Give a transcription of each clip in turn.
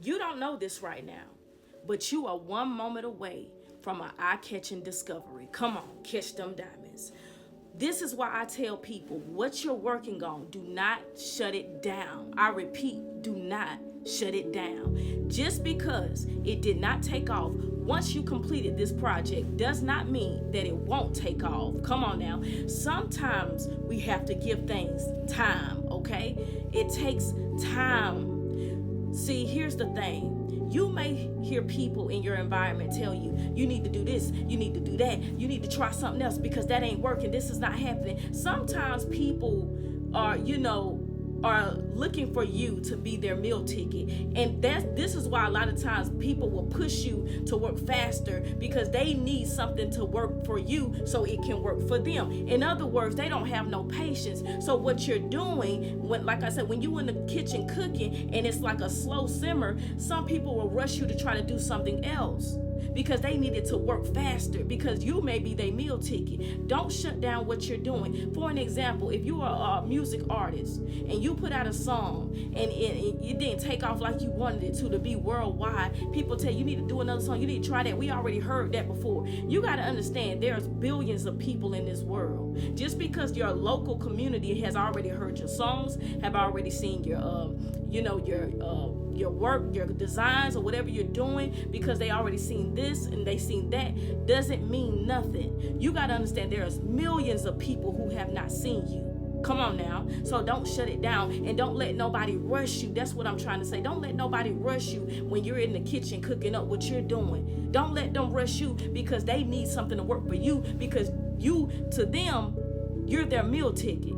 You don't know this right now, but you are one moment away from an eye-catching discovery. Come on, catch them diamonds. This is why I tell people, what you're working on, do not shut it down. I repeat, do not shut it down. Just because it did not take off once you completed this project does not mean that it won't take off. Come on now. Sometimes we have to give things time, okay? It takes time. See, here's the thing. You may hear people in your environment tell you, you need to do this, you need to do that, you need to try something else because that ain't working, this is not happening. Sometimes people are, are looking for you to be their meal ticket. And this is why a lot of times people will push you to work faster, because they need something to work for you so it can work for them. In other words, they don't have no patience. So what you're doing, when, like I said, when you in the kitchen cooking and it's like a slow simmer, some people will rush you to try to do something else because they needed to work faster, because you may be their meal ticket. Don't shut down what you're doing. For an example, if you are a music artist and you put out a song and it didn't take off like you wanted it to be worldwide, people tell you need to do another song, you need to try that. We already heard that before. You got to understand, there's billions of people in this world. Just because your local community has already heard your songs, have already seen your work, your designs, or whatever you're doing, because they already seen this and they seen that, doesn't mean nothing. You got to understand, there's millions of people who have not seen you. Come on now. So don't shut it down, and don't let nobody rush you. That's what I'm trying to say. Don't let nobody rush you when you're in the kitchen cooking up what you're doing. Don't let them rush you, because they need something to work for you, because to them, you're their meal ticket.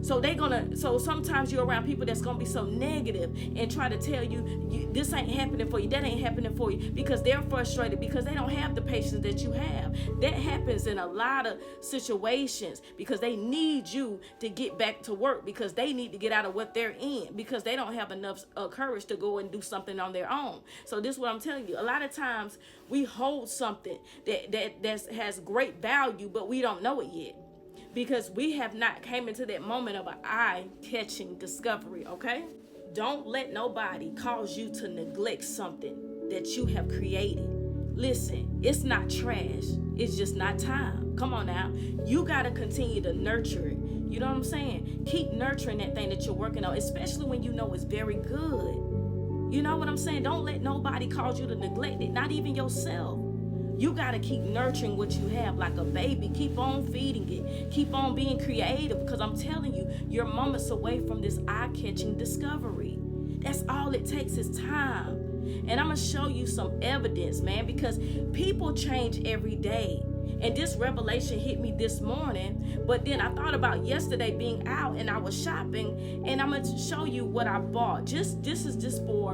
So sometimes you're around people that's gonna be so negative and try to tell you this ain't happening for you, that ain't happening for you, because they're frustrated, because they don't have the patience that you have. That happens in a lot of situations, because they need you to get back to work, because they need to get out of what they're in, because they don't have enough courage to go and do something on their own. So this is what I'm telling you. A lot of times we hold something that has great value, but we don't know it yet, because we have not came into that moment of an eye-catching discovery, okay? Don't let nobody cause you to neglect something that you have created. Listen, it's not trash. It's just not time. Come on now. You got to continue to nurture it. You know what I'm saying? Keep nurturing that thing that you're working on, especially when you know it's very good. You know what I'm saying? Don't let nobody cause you to neglect it, not even yourself. You got to keep nurturing what you have like a baby. Keep on feeding it. Keep on being creative, because I'm telling you, you're moments away from this eye-catching discovery. That's all it takes is time. And I'm going to show you some evidence, man, because people change every day. And this revelation hit me this morning, but then I thought about yesterday being out and I was shopping, and I'm going to show you what I bought. This is just for,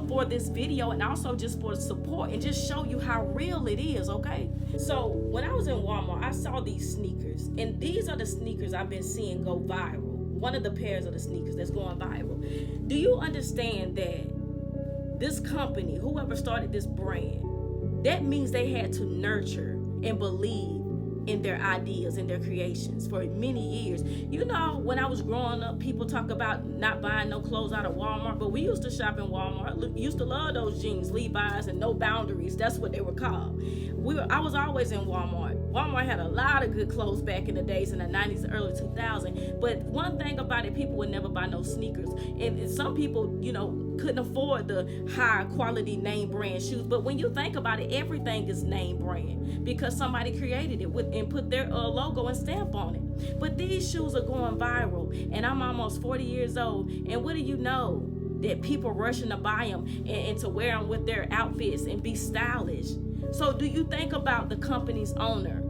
for this video, and also just for support, and just show you how real it is, okay? So when I was in Walmart, I saw these sneakers, and these are the sneakers I've been seeing go viral. One of the pairs of the sneakers that's going viral. Do you understand that this company, whoever started this brand, that means they had to nurture and believe in their ideas and their creations for many years. You know, when I was growing up, people talk about not buying no clothes out of Walmart, but we used to shop in Walmart. Used to love those jeans, Levi's, and No Boundaries. That's what they were called. I was always in Walmart. Walmart had a lot of good clothes back in the days in the 90s, early 2000s. But one thing about it, people would never buy no sneakers. And some people, couldn't afford the high quality name brand shoes. But when you think about it, everything is name brand, because somebody created it and put their logo and stamp on it. But these shoes are going viral, and I'm almost 40 years old, and what do you know? That people rushing to buy them and to wear them with their outfits and be stylish. So do you think about the company's owner?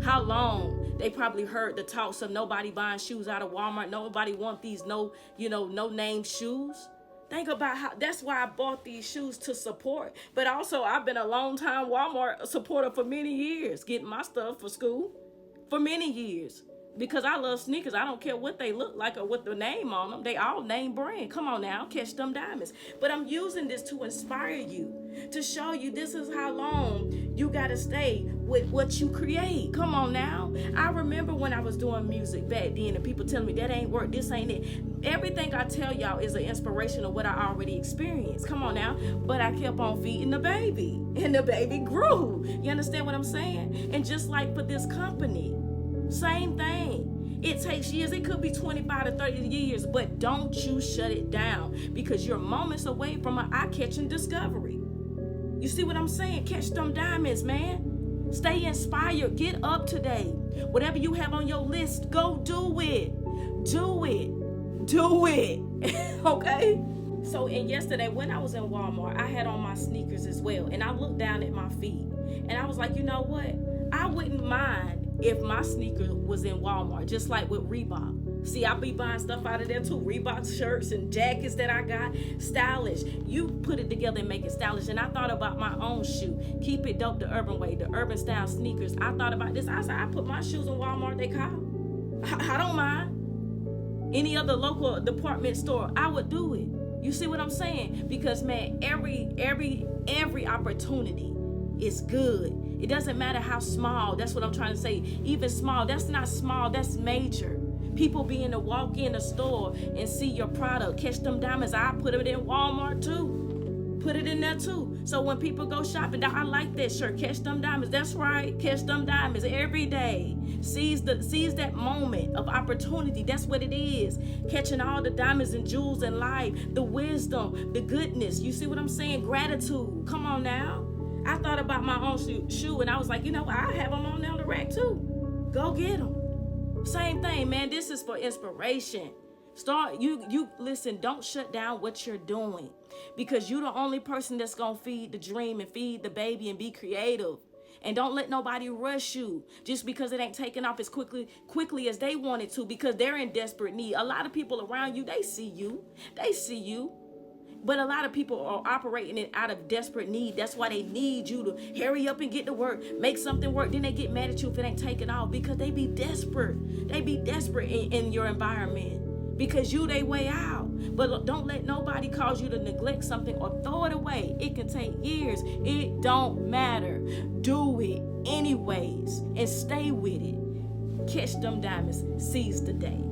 How long they probably heard the talks of nobody buying shoes out of Walmart, nobody want these no name shoes. Think about how, that's why I bought these shoes, to support. But also, I've been a long time Walmart supporter for many years, getting my stuff for school for many years. Because I love sneakers. I don't care what they look like or what the name on them. They all name brand. Come on now, catch them diamonds. But I'm using this to inspire you, to show you this is how long you got to stay with what you create. Come on now. I remember when I was doing music back then and people telling me that ain't work, this ain't it. Everything I tell y'all is an inspiration of what I already experienced. Come on now. But I kept on feeding the baby and the baby grew. You understand what I'm saying? And just like for this company, same thing. It takes years. It could be 25 to 30 years, but don't you shut it down, because you're moments away from an eye-catching discovery. You see what I'm saying? Catch them diamonds, man. Stay inspired. Get up today. Whatever you have on your list, go do it. Do it. Do it. Okay? So, and yesterday when I was in Walmart, I had on my sneakers as well. And I looked down at my feet. And I was like, you know what? I wouldn't mind if my sneaker was in Walmart, just like with Reebok. See, I be buying stuff out of there too. Reebok shirts and jackets that I got, stylish. You put it together and make it stylish. And I thought about my own shoe. Keep it dope the urban way, the urban style sneakers. I thought about this. I said, I put my shoes in Walmart, they call. I don't mind. Any other local department store, I would do it. You see what I'm saying? Because man, every opportunity is good. It doesn't matter how small. That's what I'm trying to say. Even small, that's not small, that's major. People being to walk in a store and see your product, catch them diamonds. I put it in Walmart too. Put it in there too. So when people go shopping, I like that shirt. Catch them diamonds. That's right. Catch them diamonds every day. Seize that moment of opportunity. That's what it is. Catching all the diamonds and jewels in life. The wisdom, the goodness. You see what I'm saying? Gratitude. Come on now. I thought about my own shoe and I was like, you know what? I have them on down the rack too. Go get them. Same thing, man. This is for inspiration. You listen, don't shut down what you're doing, because you're the only person that's going to feed the dream and feed the baby and be creative. And don't let nobody rush you just because it ain't taking off as quickly as they want it to, because they're in desperate need. A lot of people around you, they see you. But a lot of people are operating it out of desperate need. That's why they need you to hurry up and get to work, make something work. Then they get mad at you if it ain't taking off, because they be desperate. They be desperate in your environment, because you they way out. But don't let nobody cause you to neglect something or throw it away. It can take years. It don't matter. Do it anyways and stay with it. Catch them diamonds. Seize the day.